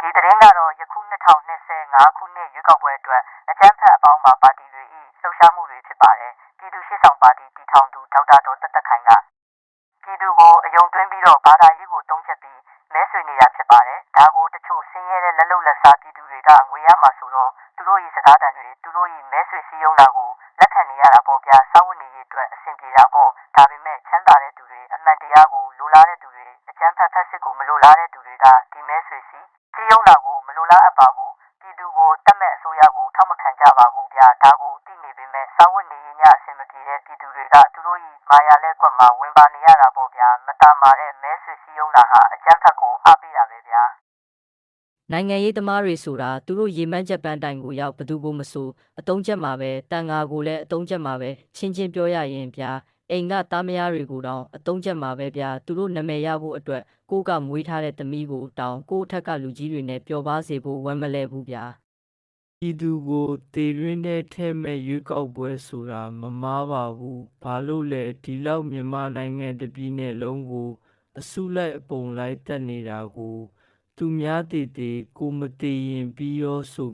ဒီသတင်းကတော့ယခု2025ခုနှစ်ရွေးကောက်ပွဲအတွက်အကြမ်းဖက်အပေါင်းပါပါတီတွေ၏လှုပ်ရှားမှုတွေဖြစ်ပါတယ်။ပြည်သူ့ရှေ့ဆောင်ပါတီတည်ထောင်သူဒေါက်တာတော်သက်သက်ခိုင်ကပြည်သူကိုအယုံသွင်းပြီးတော့ဘာသာရေးကိုတုံးချက်ပြီးမဲဆွေနေတာဖြစ်ပါတယ်။ဒါကိုတချို့ဆင်းရဲတဲ့လက်လုံလက်စားပြည်သူတွေကငွေရမှာဆိုတော့သူတို့၏စကားတန်တွေသူတို့၏မဲဆွေစည်းရုံးတာကိုလက်ခံနေရတာပေါ့ဗျာ။စာဝတ်နေရေးအတွက်အဆင်ပြေတာပေါ့။ဒါပေမဲ့ချမ်းသာတဲ့သူတွေအမှန်တရားကိုလိုလားတဲ့သူတွေအကြမ်းဖက်ဖက်စစ်ကိုမလိုလားတဲ့သူတွေကဒီမဲဆွေစည်းရုံးတာကိုမလိုလားအပ်ပါဘူး။ပြည်သူကိုတတ်မဲ့အစိုးရကိုထောက်မခံကြပါဘူးဗျာ။ဒါကိုသိနေပေမဲ့စာဝတ်နေရေးညအဆင်မပြေတဲ့ပြည်သူတွေကသူတို့၏မာယာလဲကွက်မှာဝင်ပါနေရတာပေါ့ဗျာ။မတာမာတဲ့မဲဆွေစည်းရုံးတာဟာအကြမ်းဖက်ကိုအားပေးတာပဲဗျာ။နိုင်ငံရေးသမားတွေဆိုတာသူတို့ရေမှန်းချက်ပန်းတိုင်ကိုရောက်ဘသူကိုမဆိုအတုံးချက်မှာပဲတန်ငါကိုလည်းအတုံးချက်မှာပဲချင်းပြောရရင်ဗျာအိမ်ကသားမယားတွေကိုတောင်အတုံးချက်မှာပဲဗျာသူတို့နာမည်ရဖို့အတွက်ကိုကမွေးထားတဲ့သမီးကိုတောင်ကိုအထက်ကလူကြီးတွေနဲ့ပျော်ပါစေဖို့ဝမ်းမလဲဘူးဗျာပြည်သူကိုတေရင်းတဲ့ထဲမဲ့ရွေးကောက်ပွဲဆိုတာမမားပါဘူးဘာလို့လဲဒီလောက်မြန်မာနိုင်ငံတပြည်နယ်လုံးကိုအစုလိုက်အပုံလိုက်တက်နေတာကိုသူများတည်ကိုမတည်ရင်ပြီးရောဆို